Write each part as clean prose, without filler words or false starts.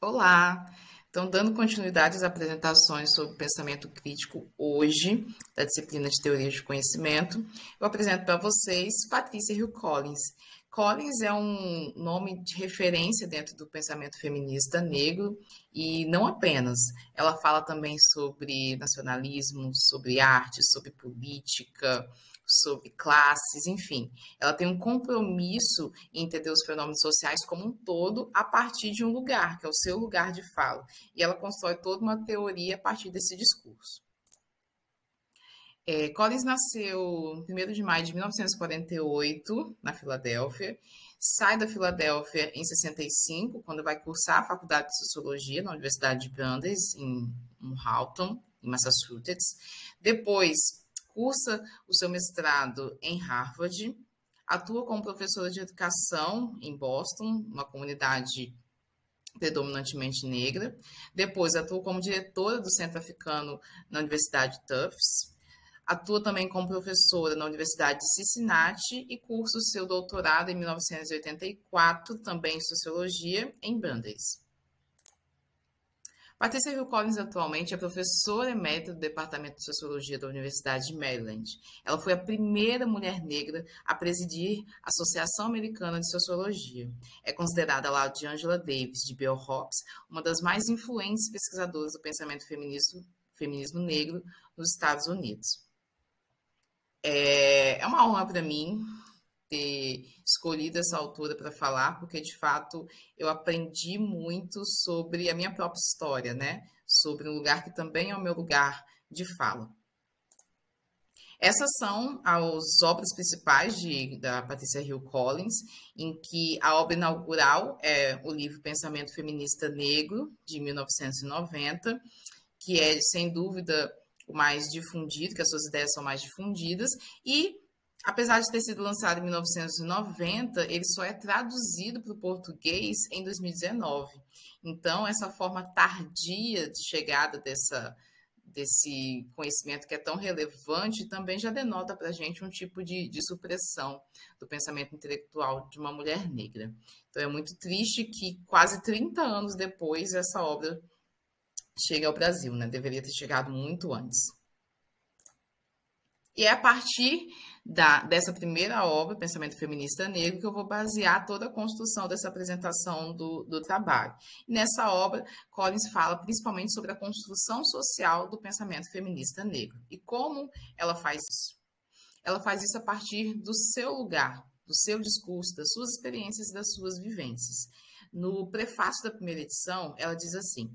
Olá! Então, dando continuidade às apresentações sobre pensamento crítico hoje, da disciplina de Teoria de Conhecimento, eu apresento para vocês Patrícia Hill Collins. Collins é um nome de referência dentro do pensamento feminista negro e não apenas. Ela fala também sobre nacionalismo, sobre arte, sobre política, sobre classes, enfim. Ela tem um compromisso em entender os fenômenos sociais como um todo a partir de um lugar, que é o seu lugar de fala. E ela constrói toda uma teoria a partir desse discurso. Collins nasceu em 1º de maio de 1948, na Filadélfia. Sai da Filadélfia em 65, quando vai cursar a faculdade de Sociologia na Universidade de Brandeis, em Halton, em Massachusetts. Depois, cursa o seu mestrado em Harvard. Atua como professora de educação em Boston, uma comunidade predominantemente negra. Depois, atua como diretora do Centro Africano na Universidade de Tufts. Atua também como professora na Universidade de Cincinnati e cursa o seu doutorado em 1984, também em Sociologia, em Brandeis. Patrícia Hill Collins atualmente é professora emérita do Departamento de Sociologia da Universidade de Maryland. Ela foi a primeira mulher negra a presidir a Associação Americana de Sociologia. É considerada, ao lado de Angela Davis, de Bell Hooks, uma das mais influentes pesquisadoras do pensamento feminismo negro nos Estados Unidos. É uma honra para mim ter escolhido essa autora para falar, porque de fato eu aprendi muito sobre a minha própria história, né? Sobre um lugar que também é o meu lugar de fala. Essas são as obras principais da Patrícia Hill Collins, em que a obra inaugural é o livro Pensamento Feminista Negro, de 1990, que é, sem dúvida, o mais difundido, que as suas ideias são mais difundidas, e apesar de ter sido lançado em 1990, ele só é traduzido para o português em 2019. Então, essa forma tardia de chegada desse conhecimento que é tão relevante também já denota para a gente um tipo de supressão do pensamento intelectual de uma mulher negra. Então, é muito triste que quase 30 anos depois essa obra chega ao Brasil, né? Deveria ter chegado muito antes. E é a partir dessa primeira obra, Pensamento Feminista Negro, que eu vou basear toda a construção dessa apresentação do trabalho. E nessa obra, Collins fala principalmente sobre a construção social do pensamento feminista negro. E como ela faz isso? Ela faz isso a partir do seu lugar, do seu discurso, das suas experiências e das suas vivências. No prefácio da primeira edição, ela diz assim: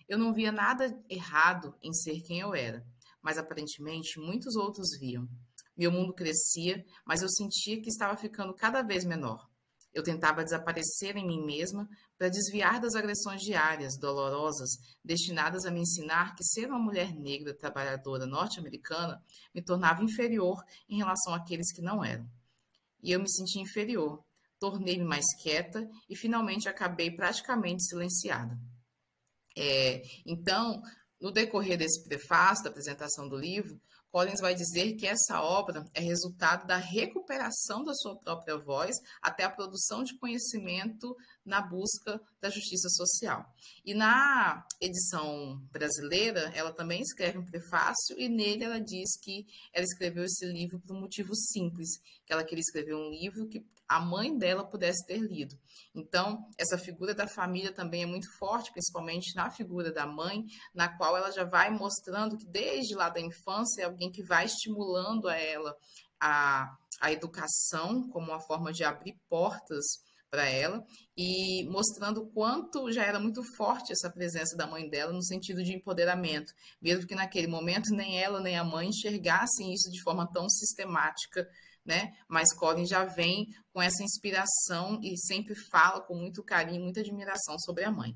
eu não via nada errado em ser quem eu era, mas aparentemente muitos outros viam. Meu mundo crescia, mas eu sentia que estava ficando cada vez menor. Eu tentava desaparecer em mim mesma para desviar das agressões diárias, dolorosas, destinadas a me ensinar que ser uma mulher negra, trabalhadora norte-americana, me tornava inferior em relação àqueles que não eram. E eu me senti inferior, tornei-me mais quieta e finalmente acabei praticamente silenciada. Então, no decorrer desse prefácio, da apresentação do livro, Collins vai dizer que essa obra é resultado da recuperação da sua própria voz até a produção de conhecimento na busca da justiça social. E na edição brasileira, ela também escreve um prefácio e nele ela diz que ela escreveu esse livro por um motivo simples, que ela queria escrever um livro que a mãe dela pudesse ter lido. Então, essa figura da família também é muito forte, principalmente na figura da mãe, na qual ela já vai mostrando que desde lá da infância é alguém que vai estimulando a ela a educação como uma forma de abrir portas para ela e mostrando o quanto já era muito forte essa presença da mãe dela no sentido de empoderamento, mesmo que naquele momento nem ela nem a mãe enxergassem isso de forma tão sistemática, né? Mas Collins já vem com essa inspiração e sempre fala com muito carinho, muita admiração sobre a mãe.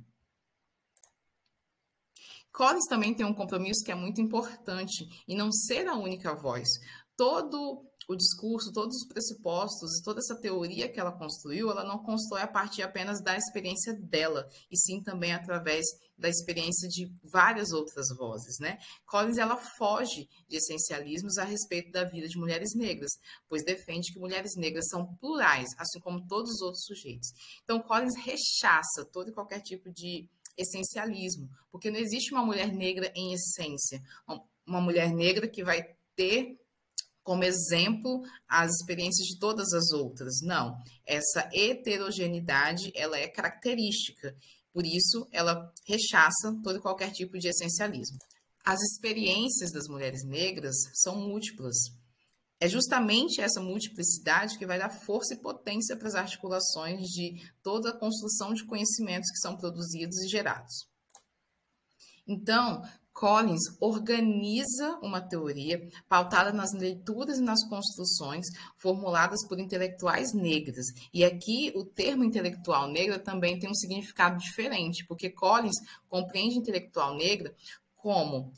Collins também tem um compromisso que é muito importante em não ser a única voz. Todo o discurso, todos os pressupostos, toda essa teoria que ela construiu, ela não constrói a partir apenas da experiência dela, e sim também através da experiência de várias outras vozes, né? Collins, ela foge de essencialismos a respeito da vida de mulheres negras, pois defende que mulheres negras são plurais, assim como todos os outros sujeitos. Então, Collins rechaça todo e qualquer tipo de essencialismo, porque não existe uma mulher negra em essência, uma mulher negra que vai ter como exemplo as experiências de todas as outras. Não, essa heterogeneidade, ela é característica, por isso ela rechaça todo e qualquer tipo de essencialismo. As experiências das mulheres negras são múltiplas. É justamente essa multiplicidade que vai dar força e potência para as articulações de toda a construção de conhecimentos que são produzidos e gerados. Então, Collins organiza uma teoria pautada nas leituras e nas construções formuladas por intelectuais negras. E aqui o termo intelectual negra também tem um significado diferente, porque Collins compreende intelectual negra como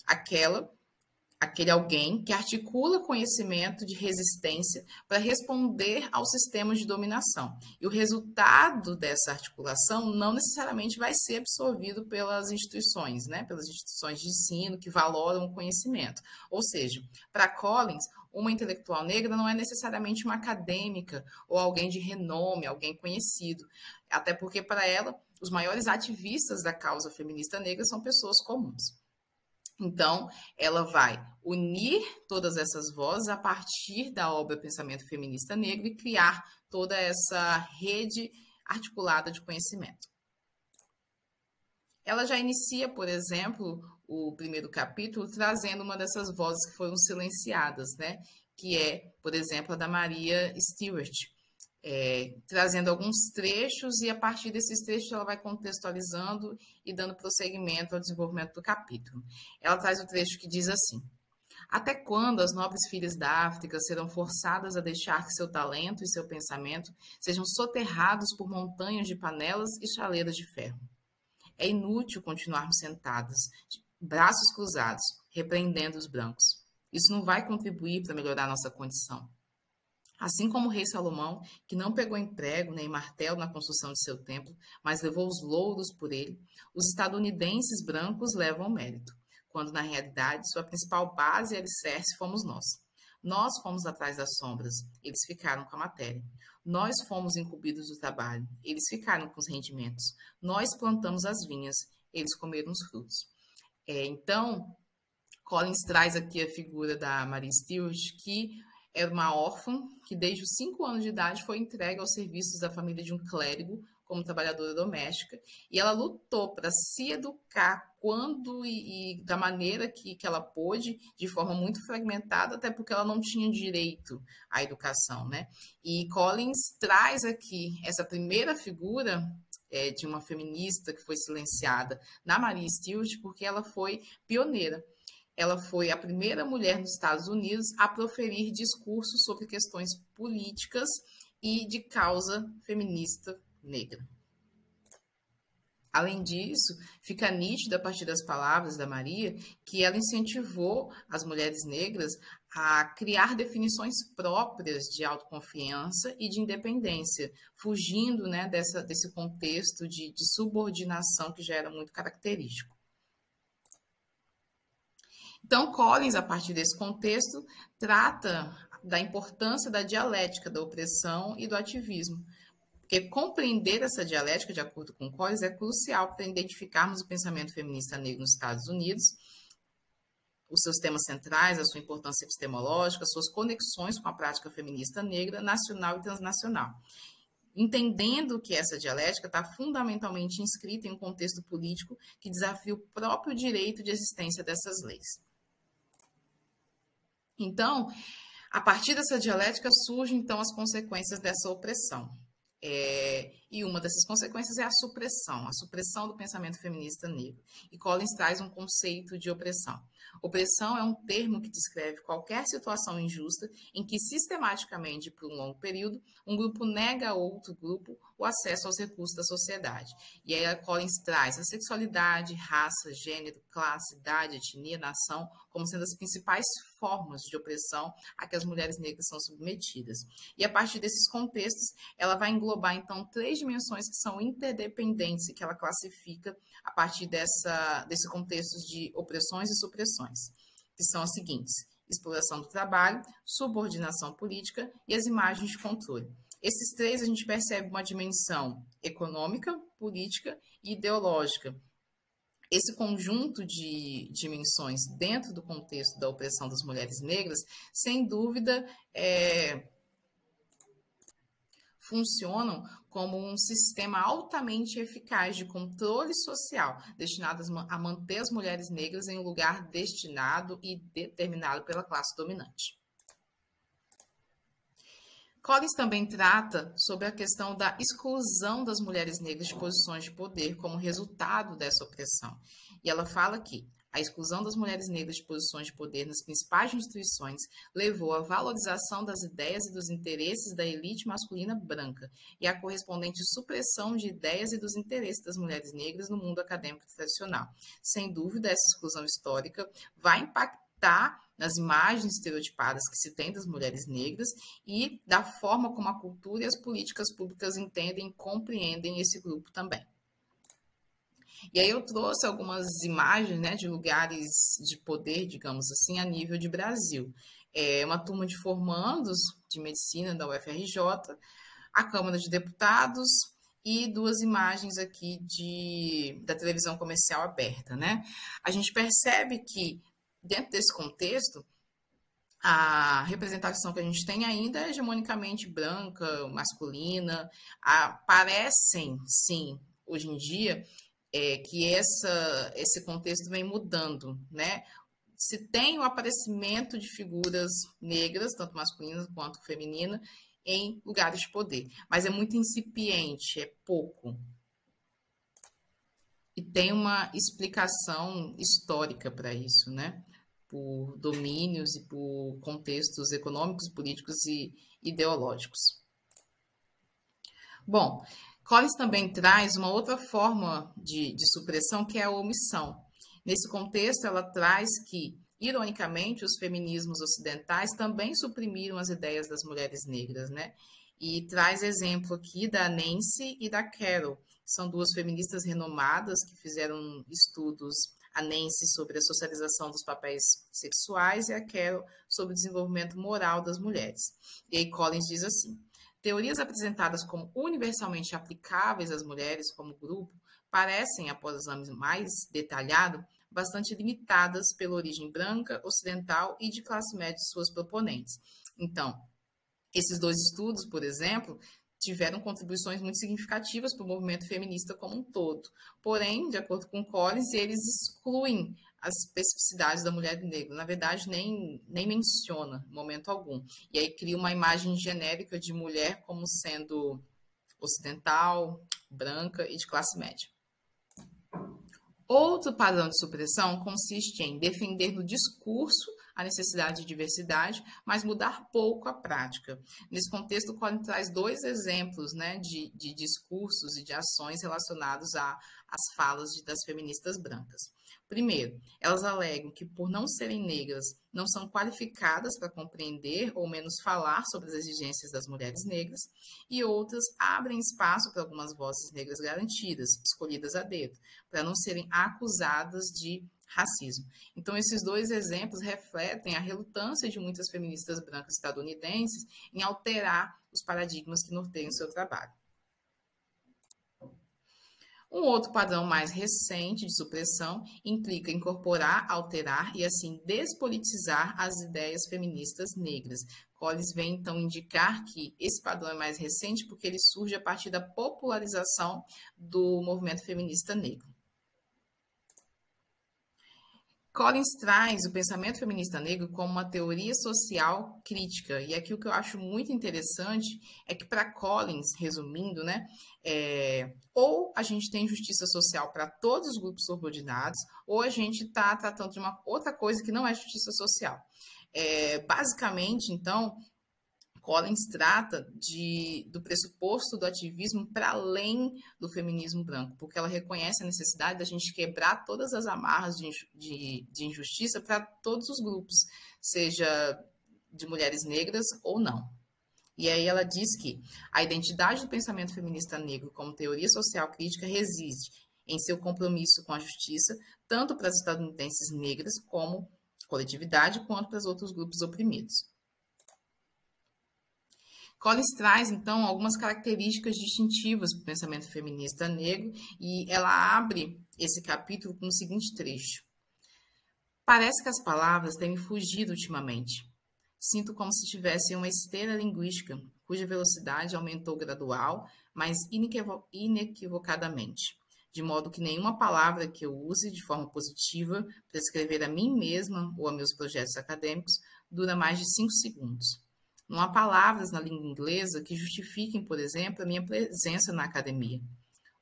aquele alguém que articula conhecimento de resistência para responder aos sistemas de dominação. E o resultado dessa articulação não necessariamente vai ser absorvido pelas instituições, né? Pelas instituições de ensino que valoram o conhecimento. Ou seja, para Collins, uma intelectual negra não é necessariamente uma acadêmica ou alguém de renome, alguém conhecido. Até porque, para ela, os maiores ativistas da causa feminista negra são pessoas comuns. Então, ela vai unir todas essas vozes a partir da obra Pensamento Feminista Negro e criar toda essa rede articulada de conhecimento. Ela já inicia, por exemplo, o primeiro capítulo trazendo uma dessas vozes que foram silenciadas, né? Que é, por exemplo, a da Maria Stewart, trazendo alguns trechos e a partir desses trechos ela vai contextualizando e dando prosseguimento ao desenvolvimento do capítulo. Ela traz o trecho que diz assim: até quando as nobres filhas da África serão forçadas a deixar que seu talento e seu pensamento sejam soterrados por montanhas de panelas e chaleiras de ferro? É inútil continuarmos sentadas, de braços cruzados, repreendendo os brancos. Isso não vai contribuir para melhorar nossa condição. Assim como o rei Salomão, que não pegou emprego nem martelo na construção de seu templo, mas levou os louros por ele, os estadunidenses brancos levam o mérito, quando na realidade sua principal base e alicerce fomos nós. Nós fomos atrás das sombras, eles ficaram com a matéria. Nós fomos incumbidos do trabalho, eles ficaram com os rendimentos. Nós plantamos as vinhas, eles comeram os frutos. Então, Collins traz aqui a figura da Maria Stewart, que era uma órfã que desde os 5 anos de idade foi entregue aos serviços da família de um clérigo como trabalhadora doméstica, e ela lutou para se educar quando e da maneira que ela pôde, de forma muito fragmentada, até porque ela não tinha direito à educação, né? E Collins traz aqui essa primeira figura de uma feminista que foi silenciada na Maria Stewart, porque ela foi pioneira. Ela foi a primeira mulher nos Estados Unidos a proferir discursos sobre questões políticas e de causa feminista negra. Além disso, fica nítido a partir das palavras da Maria que ela incentivou as mulheres negras a criar definições próprias de autoconfiança e de independência, fugindo, né, desse contexto de subordinação que já era muito característico. Então, Collins, a partir desse contexto, trata da importância da dialética da opressão e do ativismo, porque compreender essa dialética, de acordo com Collins, é crucial para identificarmos o pensamento feminista negro nos Estados Unidos, os seus temas centrais, a sua importância epistemológica, as suas conexões com a prática feminista negra, nacional e transnacional. Entendendo que essa dialética está fundamentalmente inscrita em um contexto político que desafia o próprio direito de existência dessas leis. Então, a partir dessa dialética surgem, então, as consequências dessa opressão. E uma dessas consequências é a supressão do pensamento feminista negro. E Collins traz um conceito de opressão. Opressão é um termo que descreve qualquer situação injusta em que, sistematicamente, por um longo período, um grupo nega a outro grupo o acesso aos recursos da sociedade. E aí a Collins traz a sexualidade, raça, gênero, classe, idade, etnia, nação, como sendo as principais formas de opressão a que as mulheres negras são submetidas. E a partir desses contextos, ela vai englobar, então, 3 dimensões que são interdependentes e que ela classifica a partir desse contexto de opressões e supressões, que são as seguintes: exploração do trabalho, subordinação política e as imagens de controle. Esses 3 a gente percebe uma dimensão econômica, política e ideológica, Esse conjunto de dimensões dentro do contexto da opressão das mulheres negras, sem dúvida, funcionam como um sistema altamente eficaz de controle social, destinado a manter as mulheres negras em um lugar destinado e determinado pela classe dominante. Collins também trata sobre a questão da exclusão das mulheres negras de posições de poder como resultado dessa opressão. E ela fala que a exclusão das mulheres negras de posições de poder nas principais instituições levou à valorização das ideias e dos interesses da elite masculina branca e à correspondente supressão de ideias e dos interesses das mulheres negras no mundo acadêmico tradicional. Sem dúvida, essa exclusão histórica vai impactar nas imagens estereotipadas que se tem das mulheres negras e da forma como a cultura e as políticas públicas entendem e compreendem esse grupo também. E aí eu trouxe algumas imagens, né, de lugares de poder, digamos assim, a nível de Brasil. Uma turma de formandos de medicina da UFRJ, a Câmara de Deputados e duas imagens aqui da televisão comercial aberta, né? A gente percebe que, dentro desse contexto, a representação que a gente tem ainda é hegemonicamente branca, masculina. Parecem, sim, hoje em dia, que esse contexto vem mudando, né? Se tem o aparecimento de figuras negras, tanto masculinas quanto femininas, em lugares de poder, mas é muito incipiente, é pouco. E tem uma explicação histórica para isso, né? Por domínios e por contextos econômicos, políticos e ideológicos. Bom, Collins também traz uma outra forma de supressão, que é a omissão. Nesse contexto, ela traz que, ironicamente, os feminismos ocidentais também suprimiram as ideias das mulheres negras, né? E traz exemplo aqui da Nancy e da Carol, que são duas feministas renomadas que fizeram estudos, a Nancy sobre a socialização dos papéis sexuais e a Carol sobre o desenvolvimento moral das mulheres. E aí Collins diz assim: teorias apresentadas como universalmente aplicáveis às mulheres como grupo parecem, após o exame mais detalhado, bastante limitadas pela origem branca, ocidental e de classe média de suas proponentes. Então, esses dois estudos, por exemplo, tiveram contribuições muito significativas para o movimento feminista como um todo. Porém, de acordo com Collins, eles excluem as especificidades da mulher negra. Na verdade, nem menciona em momento algum. E aí cria uma imagem genérica de mulher como sendo ocidental, branca e de classe média. Outro padrão de supressão consiste em defender no discurso a necessidade de diversidade, mas mudar pouco a prática. Nesse contexto, o Collins traz dois exemplos, né, de discursos e de ações relacionados às falas das feministas brancas. Primeiro, elas alegam que, por não serem negras, não são qualificadas para compreender ou menos falar sobre as exigências das mulheres negras, e outras abrem espaço para algumas vozes negras garantidas, escolhidas a dedo, para não serem acusadas de racismo. Então, esses dois exemplos refletem a relutância de muitas feministas brancas estadunidenses em alterar os paradigmas que norteiam seu trabalho. Um outro padrão mais recente de supressão implica incorporar, alterar e, assim, despolitizar as ideias feministas negras. Collins vem, então, indicar que esse padrão é mais recente porque ele surge a partir da popularização do movimento feminista negro. Collins traz o pensamento feminista negro como uma teoria social crítica. E aqui o que eu acho muito interessante é que, para Collins, resumindo, né, ou a gente tem justiça social para todos os grupos subordinados, ou a gente está tratando de uma outra coisa que não é justiça social. Basicamente, então, Collins trata do pressuposto do ativismo para além do feminismo branco, porque ela reconhece a necessidade da gente quebrar todas as amarras de injustiça para todos os grupos, seja de mulheres negras ou não. E aí ela diz que a identidade do pensamento feminista negro como teoria social crítica reside em seu compromisso com a justiça, tanto para as estadunidenses negras como coletividade, quanto para os outros grupos oprimidos. Collins traz, então, algumas características distintivas para o pensamento feminista negro e ela abre esse capítulo com o seguinte trecho. Parece que as palavras têm me fugido ultimamente. Sinto como se tivesse uma esteira linguística, cuja velocidade aumentou gradual, mas inequivocadamente, de modo que nenhuma palavra que eu use de forma positiva para escrever a mim mesma ou a meus projetos acadêmicos dura mais de 5 segundos. Não há palavras na língua inglesa que justifiquem, por exemplo, a minha presença na academia.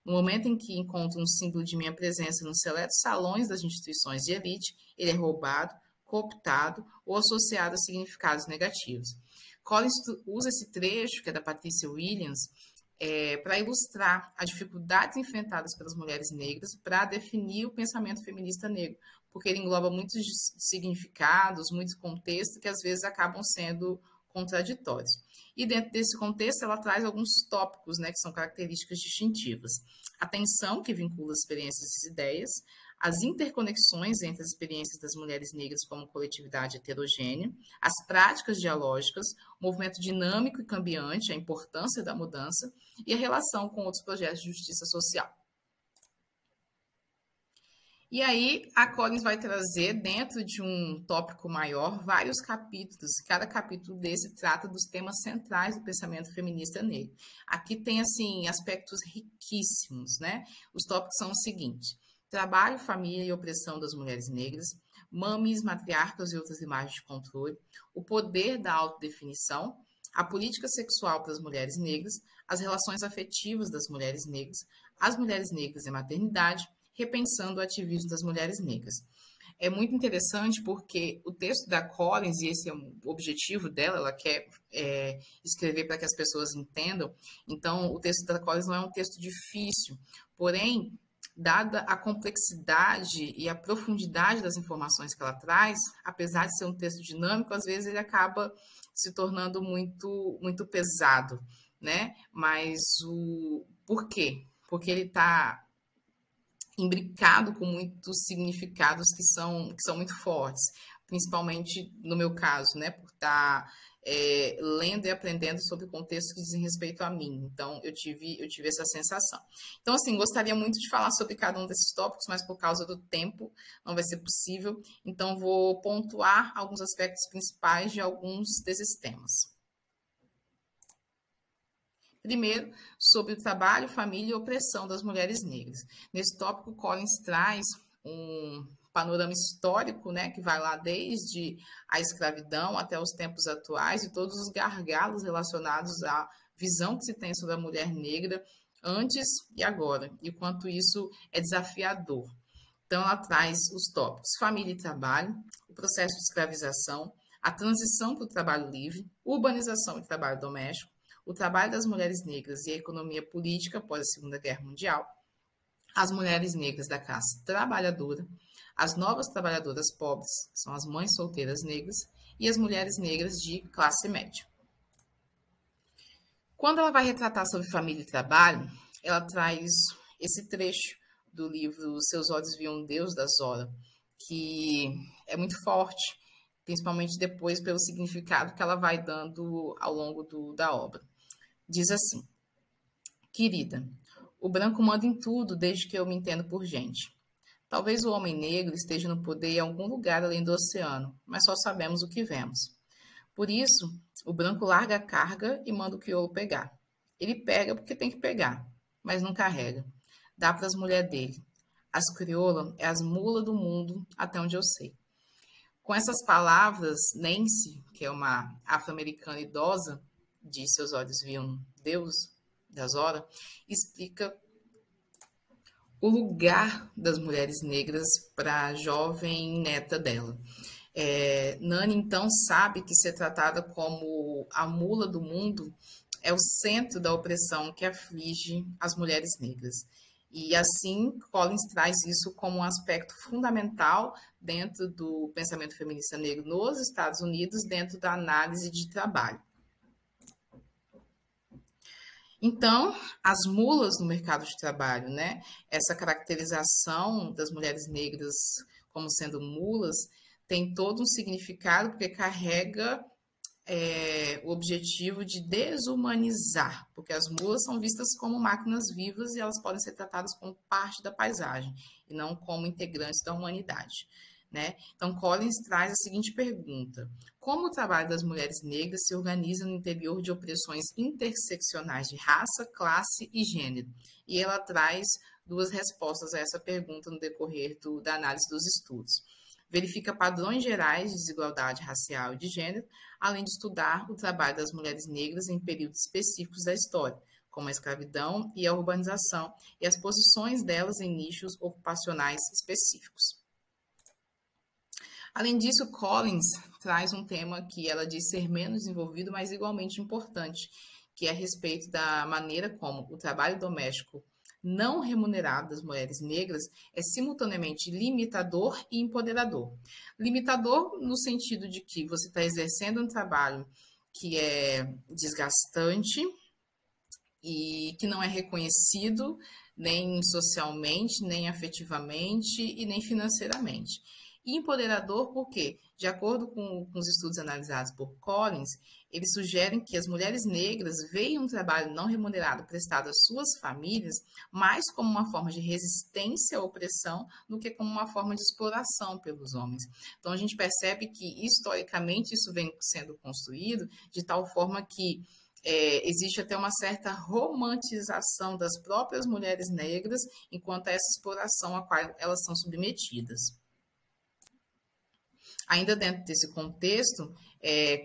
No momento em que encontro um símbolo de minha presença nos seletos salões das instituições de elite, ele é roubado, cooptado ou associado a significados negativos. Collins usa esse trecho, que é da Patricia Williams, para ilustrar as dificuldades enfrentadas pelas mulheres negras para definir o pensamento feminista negro, porque ele engloba muitos significados, muitos contextos que às vezes acabam sendo contraditórios. E dentro desse contexto, ela traz alguns tópicos, né, que são características distintivas. A tensão, que vincula experiências e ideias, as interconexões entre as experiências das mulheres negras como coletividade heterogênea, as práticas dialógicas, o movimento dinâmico e cambiante, a importância da mudança e a relação com outros projetos de justiça social. E aí, a Collins vai trazer, dentro de um tópico maior, vários capítulos. Cada capítulo desse trata dos temas centrais do pensamento feminista negro. Aqui tem, assim, aspectos riquíssimos, né? Os tópicos são os seguintes: trabalho, família e opressão das mulheres negras, mames, matriarcas e outras imagens de controle, o poder da autodefinição, a política sexual para as mulheres negras, as relações afetivas das mulheres negras, as mulheres negras e a maternidade, repensando o ativismo das mulheres negras. É muito interessante porque o texto da Collins, e esse é o objetivo dela, ela quer escrever para que as pessoas entendam. Então, o texto da Collins não é um texto difícil, porém, dada a complexidade e a profundidade das informações que ela traz, apesar de ser um texto dinâmico, às vezes ele acaba se tornando muito pesado, né? Mas por quê? Porque ele está imbricado com muitos significados que são muito fortes, principalmente no meu caso, né, por estar lendo e aprendendo sobre contextos que dizem respeito a mim. Então, eu tive essa sensação. Então, assim, gostaria muito de falar sobre cada um desses tópicos, mas por causa do tempo não vai ser possível. Então, vou pontuar alguns aspectos principais de alguns desses temas. Primeiro, sobre o trabalho, família e opressão das mulheres negras. Nesse tópico, Collins traz um panorama histórico, né, que vai lá desde a escravidão até os tempos atuais e todos os gargalos relacionados à visão que se tem sobre a mulher negra antes e agora, e o quanto isso é desafiador. Então, ela traz os tópicos família e trabalho, o processo de escravização, a transição para o trabalho livre, urbanização e trabalho doméstico, o trabalho das mulheres negras e a economia política após a Segunda Guerra Mundial, as mulheres negras da classe trabalhadora, as novas trabalhadoras pobres, que são as mães solteiras negras, e as mulheres negras de classe média. Quando ela vai retratar sobre família e trabalho, ela traz esse trecho do livro Seus Olhos Viam Deus da Zora, que é muito forte, principalmente depois pelo significado que ela vai dando ao longo da obra. Diz assim: querida, o branco manda em tudo desde que eu me entendo por gente. Talvez o homem negro esteja no poder em algum lugar além do oceano, mas só sabemos o que vemos. Por isso, o branco larga a carga e manda o crioulo pegar. Ele pega porque tem que pegar, mas não carrega. Dá para as mulheres dele. As crioulas é as mulas do mundo, até onde eu sei. Com essas palavras, Nancy, que é uma afro-americana idosa, de Seus Olhos Viam Deus da Zora, explica o lugar das mulheres negras para a jovem neta dela. Nani, então, sabe que ser tratada como a mula do mundo é o centro da opressão que aflige as mulheres negras. E assim, Collins traz isso como um aspecto fundamental dentro do pensamento feminista negro nos Estados Unidos, dentro da análise de trabalho. Então, as mulas no mercado de trabalho, né? Essa caracterização das mulheres negras como sendo mulas tem todo um significado, porque carrega o objetivo de desumanizar, porque as mulas são vistas como máquinas vivas e elas podem ser tratadas como parte da paisagem e não como integrantes da humanidade, né? Então, Collins traz a seguinte pergunta: como o trabalho das mulheres negras se organiza no interior de opressões interseccionais de raça, classe e gênero? E ela traz duas respostas a essa pergunta no decorrer da análise dos estudos. Verifica padrões gerais de desigualdade racial e de gênero, além de estudar o trabalho das mulheres negras em períodos específicos da história, como a escravidão e a urbanização, e as posições delas em nichos ocupacionais específicos. Além disso, Collins traz um tema que ela diz ser menos desenvolvido, mas igualmente importante, que é a respeito da maneira como o trabalho doméstico não remunerado das mulheres negras é simultaneamente limitador e empoderador. Limitador no sentido de que você está exercendo um trabalho que é desgastante e que não é reconhecido nem socialmente, nem afetivamente e nem financeiramente. E empoderador porque, de acordo com os estudos analisados por Collins, eles sugerem que as mulheres negras veem um trabalho não remunerado prestado às suas famílias mais como uma forma de resistência à opressão do que como uma forma de exploração pelos homens. Então, a gente percebe que, historicamente, isso vem sendo construído de tal forma que existe até uma certa romantização das próprias mulheres negras enquanto a essa exploração a qual elas são submetidas. Ainda dentro desse contexto,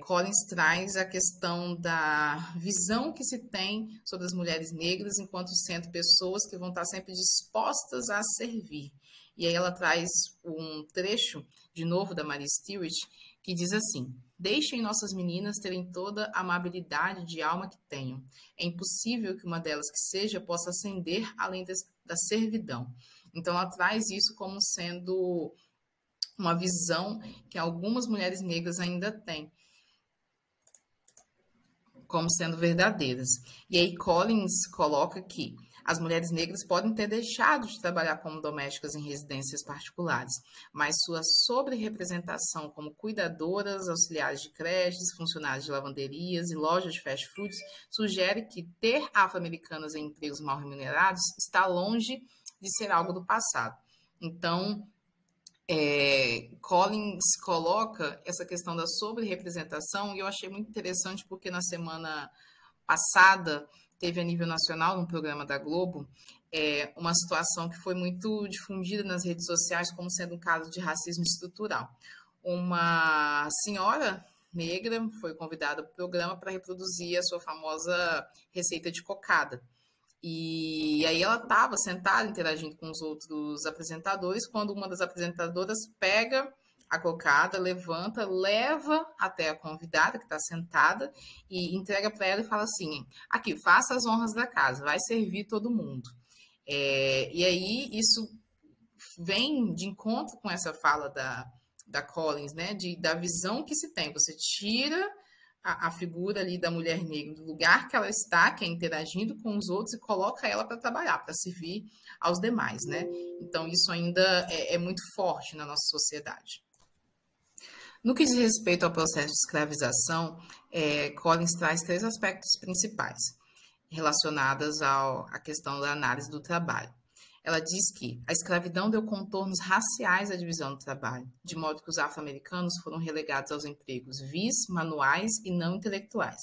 Collins traz a questão da visão que se tem sobre as mulheres negras enquanto sendo pessoas que vão estar sempre dispostas a servir. E aí ela traz um trecho, de novo, da Mary Stewart, que diz assim: deixem nossas meninas terem toda a amabilidade de alma que tenham. É impossível que uma delas que seja possa ascender além da servidão. Então ela traz isso como sendo uma visão que algumas mulheres negras ainda têm como sendo verdadeiras. E aí Collins coloca que as mulheres negras podem ter deixado de trabalhar como domésticas em residências particulares, mas sua sobre-representação como cuidadoras, auxiliares de creches, funcionárias de lavanderias e lojas de fast foods sugere que ter afro-americanas em empregos mal remunerados está longe de ser algo do passado. Então, Collins coloca essa questão da sobre-representação e eu achei muito interessante porque na semana passada teve a nível nacional, no programa da Globo, uma situação que foi muito difundida nas redes sociais como sendo um caso de racismo estrutural. Uma senhora negra foi convidada para o programa para reproduzir a sua famosa receita de cocada. E aí ela estava sentada interagindo com os outros apresentadores, quando uma das apresentadoras pega a cocada, levanta, leva até a convidada que está sentada e entrega para ela e fala assim: aqui, faça as honras da casa, vai servir todo mundo. E aí isso vem de encontro com essa fala da Collins, né? Da visão que se tem. Você tira a figura ali da mulher negra do lugar que ela está, que é interagindo com os outros, e coloca ela para trabalhar, para servir aos demais, né? Então, isso ainda é muito forte na nossa sociedade. No que diz respeito ao processo de escravização, Collins traz 3 aspectos principais relacionados à questão da análise do trabalho. Ela diz que a escravidão deu contornos raciais à divisão do trabalho, de modo que os afro-americanos foram relegados aos empregos vis, manuais e não intelectuais.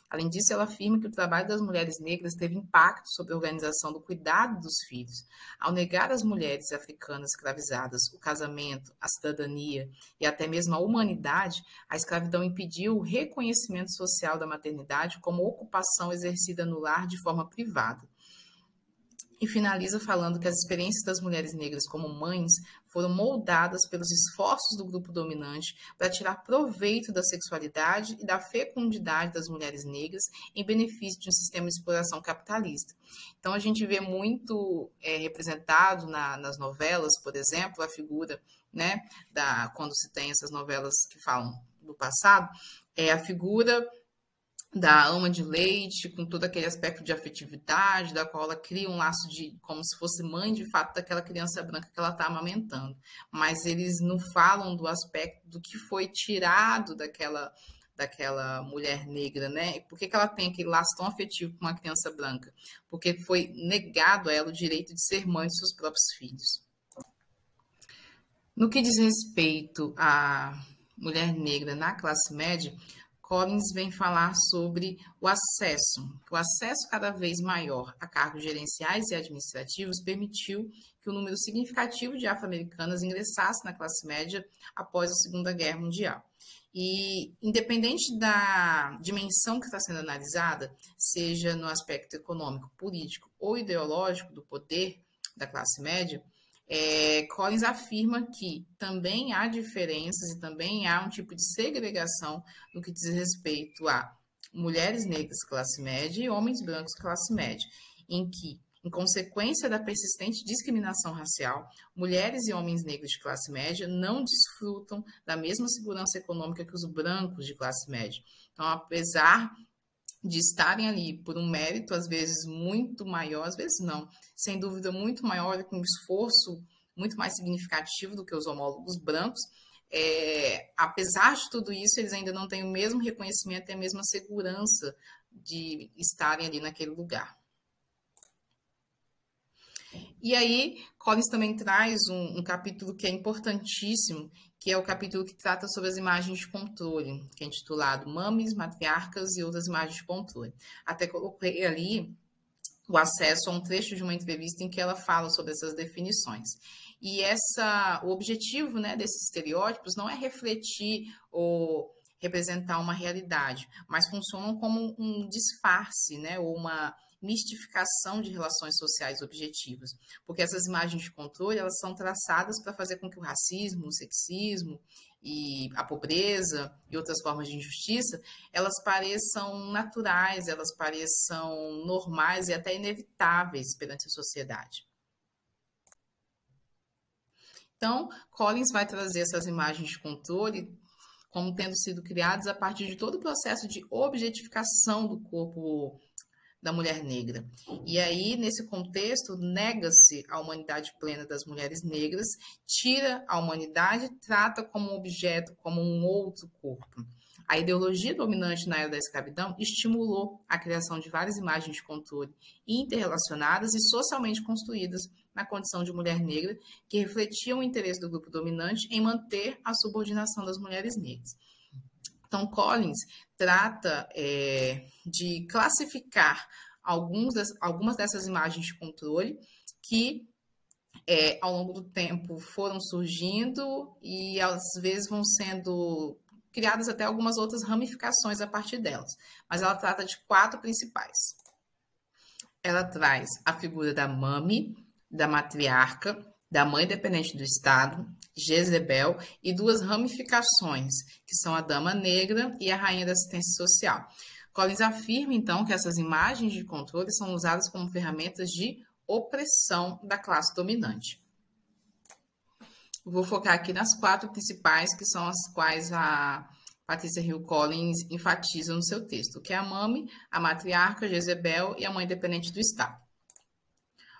Além disso, ela afirma que o trabalho das mulheres negras teve impacto sobre a organização do cuidado dos filhos. Ao negar às mulheres africanas escravizadas o casamento, a cidadania e até mesmo a humanidade, a escravidão impediu o reconhecimento social da maternidade como ocupação exercida no lar de forma privada. E finaliza falando que as experiências das mulheres negras como mães foram moldadas pelos esforços do grupo dominante para tirar proveito da sexualidade e da fecundidade das mulheres negras em benefício de um sistema de exploração capitalista. Então, a gente vê muito representado nas novelas, por exemplo, a figura, né, quando se tem essas novelas que falam do passado, a figura da ama de leite, com todo aquele aspecto de afetividade, da qual ela cria um laço de como se fosse mãe de fato daquela criança branca que ela está amamentando. Mas eles não falam do aspecto do que foi tirado daquela mulher negra, né? Por que ela tem aquele laço tão afetivo com uma criança branca? Porque foi negado a ela o direito de ser mãe de seus próprios filhos. No que diz respeito à mulher negra na classe média, Collins vem falar sobre o acesso cada vez maior a cargos gerenciais e administrativos permitiu que um número significativo de afro-americanas ingressasse na classe média após a Segunda Guerra Mundial. E, independente da dimensão que está sendo analisada, seja no aspecto econômico, político ou ideológico do poder da classe média, Collins afirma que também há diferenças e também há um tipo de segregação no que diz respeito a mulheres negras classe média e homens brancos classe média, em que, em consequência da persistente discriminação racial, mulheres e homens negros de classe média não desfrutam da mesma segurança econômica que os brancos de classe média. Então, apesar de estarem ali por um mérito, às vezes muito maior, às vezes não, sem dúvida muito maior, com um esforço muito mais significativo do que os homólogos brancos, apesar de tudo isso, eles ainda não têm o mesmo reconhecimento e a mesma segurança de estarem ali naquele lugar. E aí, Collins também traz um capítulo que é importantíssimo, que é o capítulo que trata sobre as imagens de controle, que é intitulado Mames, Matriarcas e Outras Imagens de Controle. Até coloquei ali o acesso a um trecho de uma entrevista em que ela fala sobre essas definições. E o objetivo, né, desses estereótipos não é refletir ou representar uma realidade, mas funcionam como um disfarce, né, ou uma mistificação de relações sociais objetivas, porque essas imagens de controle elas são traçadas para fazer com que o racismo, o sexismo e a pobreza e outras formas de injustiça elas pareçam naturais, elas pareçam normais e até inevitáveis perante a sociedade. Então, Collins vai trazer essas imagens de controle como tendo sido criadas a partir de todo o processo de objetificação do corpo da mulher negra. E aí, nesse contexto, nega-se a humanidade plena das mulheres negras, tira a humanidade, trata como objeto, como um outro corpo. A ideologia dominante na era da escravidão estimulou a criação de várias imagens de controle interrelacionadas e socialmente construídas na condição de mulher negra, que refletiam o interesse do grupo dominante em manter a subordinação das mulheres negras. Então, Collins trata de classificar algumas dessas imagens de controle que, ao longo do tempo, foram surgindo e, às vezes, vão sendo criadas até algumas outras ramificações a partir delas. Mas ela trata de 4 principais. Ela traz a figura da mami, da matriarca, da mãe dependente do Estado, Jezebel, e 2 ramificações, que são a dama negra e a rainha da assistência social. Collins afirma, então, que essas imagens de controle são usadas como ferramentas de opressão da classe dominante. Vou focar aqui nas 4 principais, que são as quais a Patricia Hill Collins enfatiza no seu texto, que é a mami, a matriarca, Jezebel e a mãe dependente do Estado.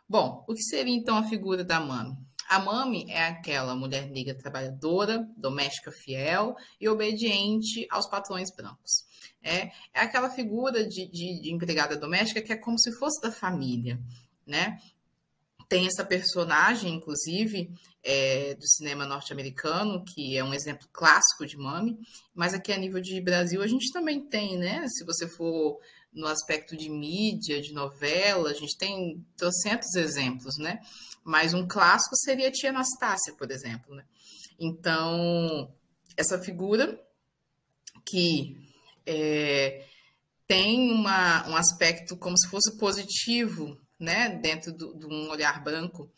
Bom, o que seria, então, a figura da mami? A mami é aquela mulher negra trabalhadora, doméstica fiel e obediente aos patrões brancos. É aquela figura de empregada doméstica que é como se fosse da família, né? Tem essa personagem, inclusive, do cinema norte-americano, que é um exemplo clássico de mami, mas aqui a nível de Brasil a gente também tem, né? Se você for no aspecto de mídia, de novela, a gente tem trocentos exemplos, né? Mas um clássico seria a tia Anastácia, por exemplo, né? Então, essa figura que tem um aspecto como se fosse positivo, né, dentro de um olhar branco,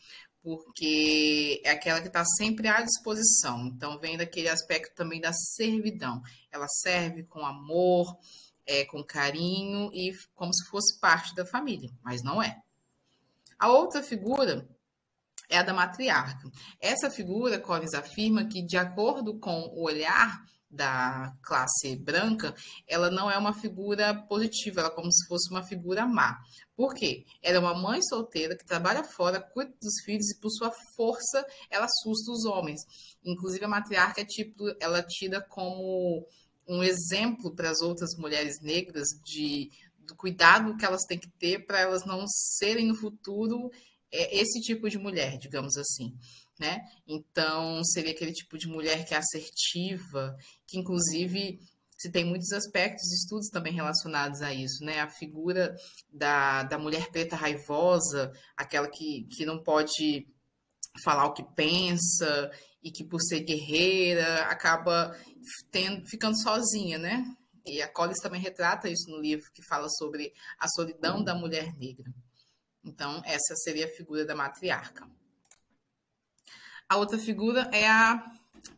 porque é aquela que está sempre à disposição. Então, vem daquele aspecto também da servidão. Ela serve com amor, com carinho e como se fosse parte da família, mas não é. A outra figura é a da matriarca. Essa figura, Collins afirma que, de acordo com o olhar da classe branca, ela não é uma figura positiva, ela é como se fosse uma figura má. Por quê? Ela é uma mãe solteira que trabalha fora, cuida dos filhos e, por sua força, ela assusta os homens. Inclusive, a matriarca ela é tida como um exemplo para as outras mulheres negras do cuidado que elas têm que ter para elas não serem no futuro esse tipo de mulher, digamos assim, né? Então, seria aquele tipo de mulher que é assertiva, que inclusive se tem muitos aspectos, estudos também relacionados a isso, né? A figura da mulher preta raivosa, aquela que não pode falar o que pensa e que por ser guerreira acaba ficando sozinha, né? E a Collins também retrata isso no livro que fala sobre a solidão da mulher negra. Então, essa seria a figura da matriarca. A outra figura é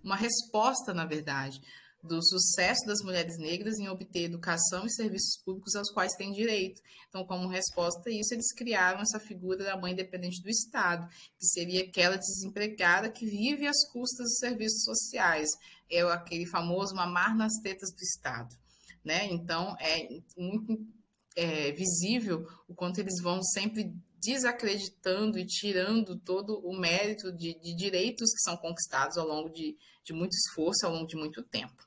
uma resposta, na verdade, do sucesso das mulheres negras em obter educação e serviços públicos aos quais têm direito. Então, como resposta a isso, eles criaram essa figura da mãe dependente do Estado, que seria aquela desempregada que vive às custas dos serviços sociais. É aquele famoso mamar nas tetas do Estado, né? Então, é muito visível o quanto eles vão sempre desacreditando e tirando todo o mérito de direitos que são conquistados ao longo de muito esforço, ao longo de muito tempo.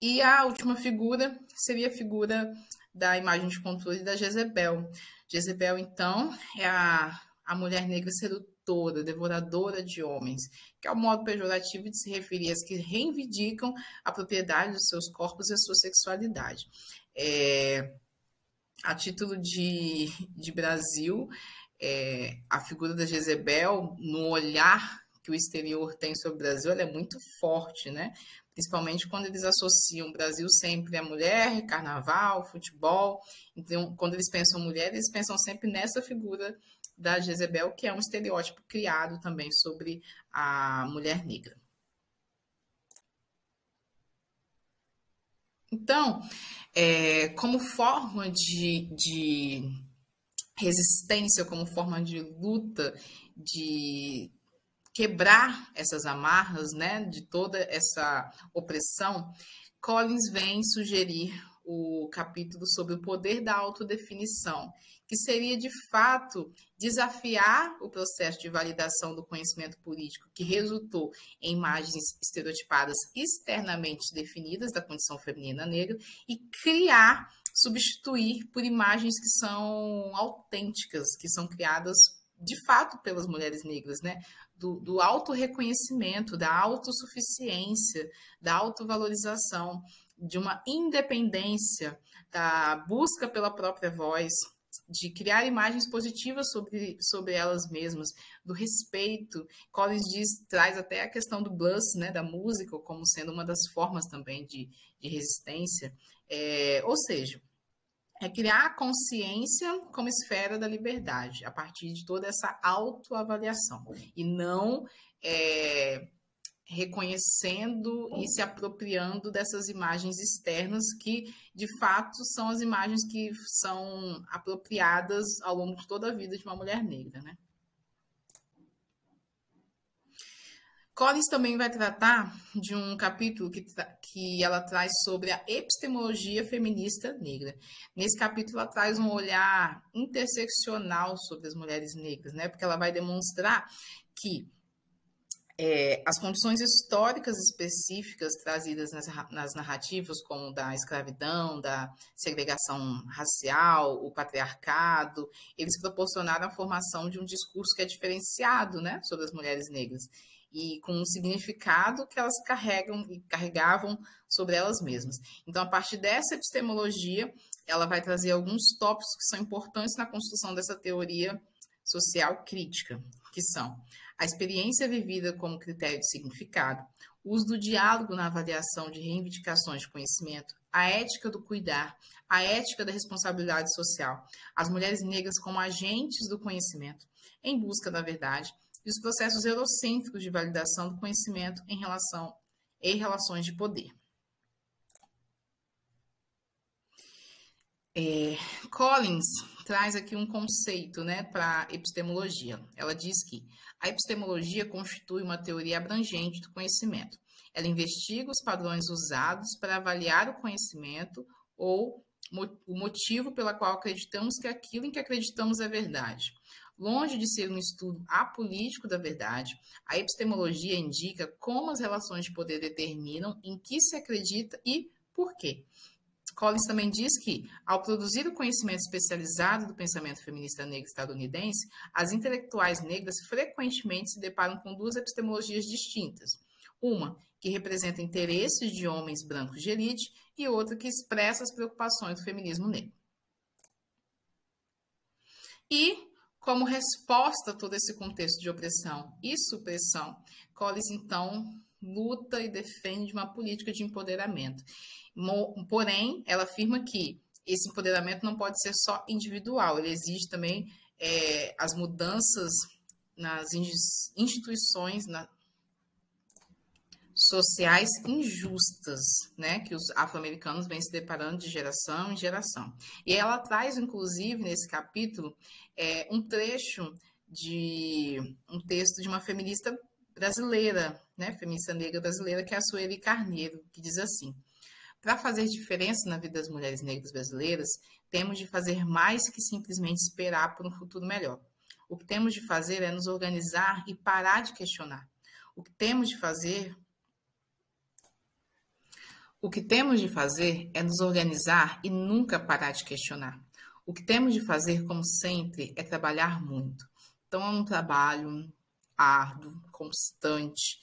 E a última figura seria a figura da imagem de controle da Jezebel. Jezebel, então, é a mulher negra sedutora, devoradora de homens, que é o modo pejorativo de se referir às que reivindicam a propriedade dos seus corpos e a sua sexualidade. A título de Brasil, a figura da Jezebel, no olhar que o exterior tem sobre o Brasil, ela é muito forte, né? Principalmente quando eles associam o Brasil sempre à mulher, carnaval, futebol. Então, quando eles pensam mulher, eles pensam sempre nessa figura da Jezebel, que é um estereótipo criado também sobre a mulher negra. Então, como forma de resistência, como forma de luta, de quebrar essas amarras, né, de toda essa opressão, Collins vem sugerir o capítulo sobre o poder da autodefinição, que seria, de fato, desafiar o processo de validação do conhecimento político que resultou em imagens estereotipadas externamente definidas da condição feminina negra e criar, substituir por imagens que são autênticas, que são criadas de fato pelas mulheres negras, né? Do autorreconhecimento, da autossuficiência, da autovalorização, de uma independência, da busca pela própria voz, de criar imagens positivas sobre elas mesmas, do respeito. Collins traz até a questão do blues, né, da música, como sendo uma das formas também de resistência. Ou seja, é criar a consciência como esfera da liberdade, a partir de toda essa autoavaliação, e não reconhecendo e se apropriando dessas imagens externas que, de fato, são as imagens que são apropriadas ao longo de toda a vida de uma mulher negra, né? Collins também vai tratar de um capítulo que ela traz sobre a epistemologia feminista negra. Nesse capítulo, ela traz um olhar interseccional sobre as mulheres negras, né? Porque ela vai demonstrar que as condições históricas específicas trazidas nas narrativas, como da escravidão, da segregação racial, o patriarcado, eles proporcionaram a formação de um discurso que é diferenciado, né, sobre as mulheres negras, e com um significado que elas carregavam sobre elas mesmas. Então, a partir dessa epistemologia, ela vai trazer alguns tópicos que são importantes na construção dessa teoria social crítica, que são a experiência vivida como critério de significado, o uso do diálogo na avaliação de reivindicações de conhecimento, a ética do cuidar, a ética da responsabilidade social, as mulheres negras como agentes do conhecimento, em busca da verdade, e os processos eurocêntricos de validação do conhecimento em relações de poder. Collins traz aqui um conceito, né, para a epistemologia. Ela diz que a epistemologia constitui uma teoria abrangente do conhecimento. Ela investiga os padrões usados para avaliar o conhecimento ou o motivo pelo qual acreditamos que aquilo em que acreditamos é verdade. Longe de ser um estudo apolítico da verdade, a epistemologia indica como as relações de poder determinam em que se acredita e por quê. Collins também diz que, ao produzir o conhecimento especializado do pensamento feminista negro estadunidense, as intelectuais negras frequentemente se deparam com duas epistemologias distintas. Uma que representa interesses de homens brancos de elite e outra que expressa as preocupações do feminismo negro. E, como resposta a todo esse contexto de opressão e supressão, Collins, então, luta e defende uma política de empoderamento. Porém, ela afirma que esse empoderamento não pode ser só individual, ele exige também as mudanças nas instituições sociais injustas, né, que os afro-americanos vêm se deparando de geração em geração. E ela traz, inclusive, nesse capítulo, um trecho de um texto de uma feminista brasileira, né, feminista negra brasileira, que é a Sueli Carneiro, que diz assim: para fazer diferença na vida das mulheres negras brasileiras, temos de fazer mais que simplesmente esperar por um futuro melhor. O que temos de fazer é nos organizar e parar de questionar. O que temos de fazer é nos organizar e nunca parar de questionar. O que temos de fazer, como sempre, é trabalhar muito. Então, é um trabalho árduo, constante,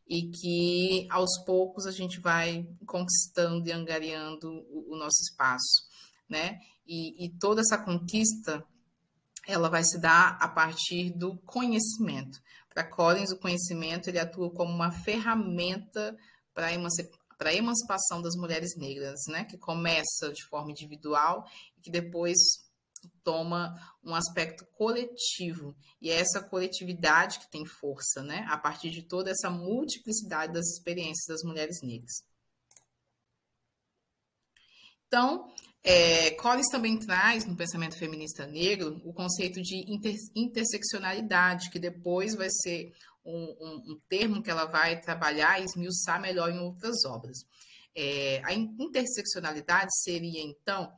e que aos poucos a gente vai conquistando e angariando o nosso espaço, né? E toda essa conquista, ela vai se dar a partir do conhecimento. Para Collins, o conhecimento ele atua como uma ferramenta para a emancipação das mulheres negras, né? Que começa de forma individual e que depois toma um aspecto coletivo, e é essa coletividade que tem força, né? A partir de toda essa multiplicidade das experiências das mulheres negras. Então, Collins também traz no pensamento feminista negro o conceito de interseccionalidade, que depois vai ser um termo que ela vai trabalhar e esmiuçar melhor em outras obras. A interseccionalidade seria, então,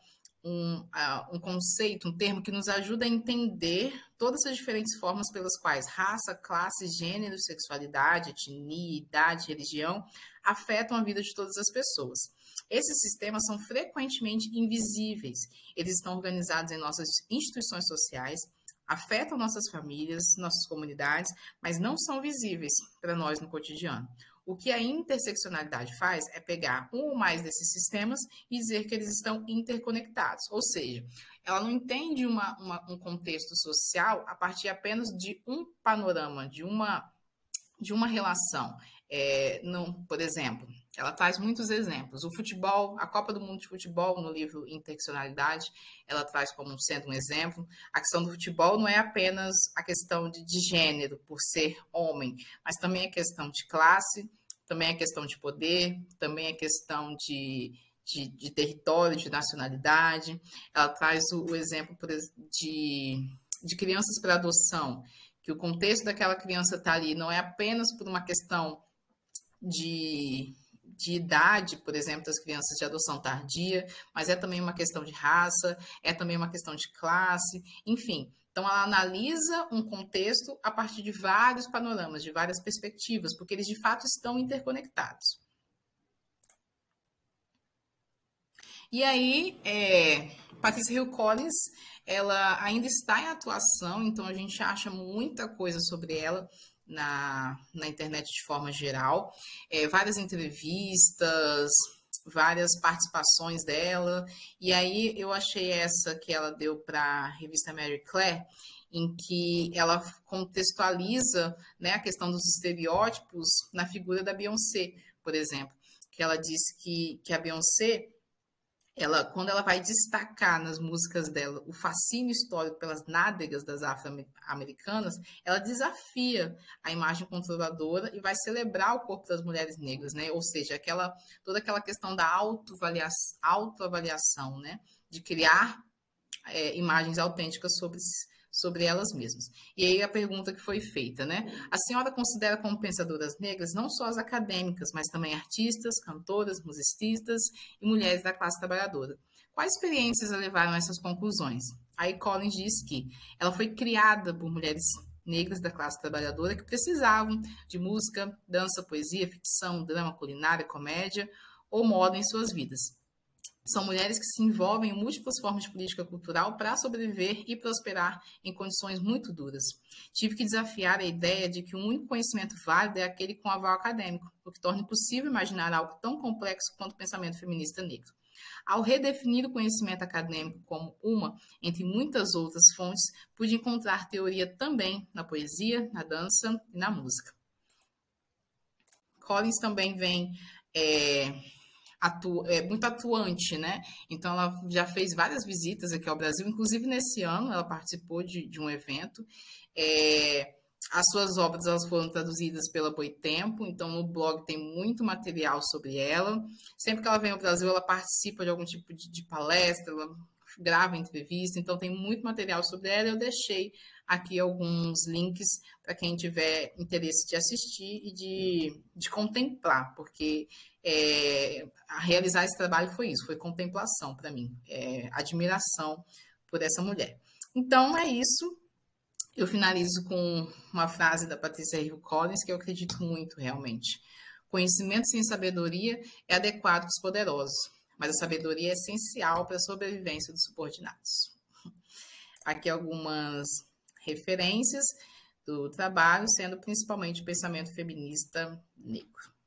um conceito, um termo que nos ajuda a entender todas as diferentes formas pelas quais raça, classe, gênero, sexualidade, etnia, idade, religião afetam a vida de todas as pessoas. Esses sistemas são frequentemente invisíveis. Eles estão organizados em nossas instituições sociais, afetam nossas famílias, nossas comunidades, mas não são visíveis para nós no cotidiano. O que a interseccionalidade faz é pegar um ou mais desses sistemas e dizer que eles estão interconectados. Ou seja, ela não entende um contexto social a partir apenas de um panorama, de uma relação. Por exemplo, ela traz muitos exemplos. O futebol, a Copa do Mundo de Futebol, no livro Interseccionalidade, ela traz como sendo um exemplo. A questão do futebol não é apenas a questão de gênero, por ser homem, mas também a questão de classe, também a questão de poder, também a questão de território, de nacionalidade. Ela traz o exemplo de crianças para adoção, que o contexto daquela criança está ali não é apenas por uma questão de idade, por exemplo, das crianças de adoção tardia, mas é também uma questão de raça, é também uma questão de classe, enfim. Então, ela analisa um contexto a partir de vários panoramas, de várias perspectivas, porque eles, de fato, estão interconectados. E aí, Patricia Hill Collins, ela ainda está em atuação, então a gente acha muita coisa sobre ela na internet de forma geral, várias entrevistas, várias participações dela, e aí eu achei essa que ela deu para a revista Marie Claire, em que ela contextualiza, né, a questão dos estereótipos na figura da Beyoncé, por exemplo, que ela diz que a Beyoncé, quando ela vai destacar nas músicas dela o fascínio histórico pelas nádegas das afro-americanas, ela desafia a imagem conservadora e vai celebrar o corpo das mulheres negras, né? Ou seja, toda aquela questão da autoavaliação, né? De criar imagens autênticas sobre elas mesmas. E aí a pergunta que foi feita, né? A senhora considera como pensadoras negras não só as acadêmicas, mas também artistas, cantoras, musicistas e mulheres da classe trabalhadora. Quais experiências a levaram a essas conclusões? Aí Collins diz que ela foi criada por mulheres negras da classe trabalhadora que precisavam de música, dança, poesia, ficção, drama, culinária, comédia ou moda em suas vidas. São mulheres que se envolvem em múltiplas formas de política cultural para sobreviver e prosperar em condições muito duras. Tive que desafiar a ideia de que o único conhecimento válido é aquele com aval acadêmico, o que torna impossível imaginar algo tão complexo quanto o pensamento feminista negro. Ao redefinir o conhecimento acadêmico como uma entre muitas outras fontes, pude encontrar teoria também na poesia, na dança e na música. Collins também vem muito atuante, né? Então, ela já fez várias visitas aqui ao Brasil, inclusive nesse ano ela participou de um evento. As suas obras elas foram traduzidas pela Boitempo, então no blog tem muito material sobre ela. Sempre que ela vem ao Brasil, ela participa de algum tipo de palestra, ela grava entrevista, então tem muito material sobre ela. Eu deixei aqui alguns links para quem tiver interesse de assistir e de contemplar, porque realizar esse trabalho foi isso, foi contemplação para mim, admiração por essa mulher. Então é isso. Eu finalizo com uma frase da Patrícia Hill Collins que eu acredito muito realmente. Conhecimento sem sabedoria é adequado para os poderosos, mas a sabedoria é essencial para a sobrevivência dos subordinados. Aqui algumas referências do trabalho, sendo principalmente o pensamento feminista negro.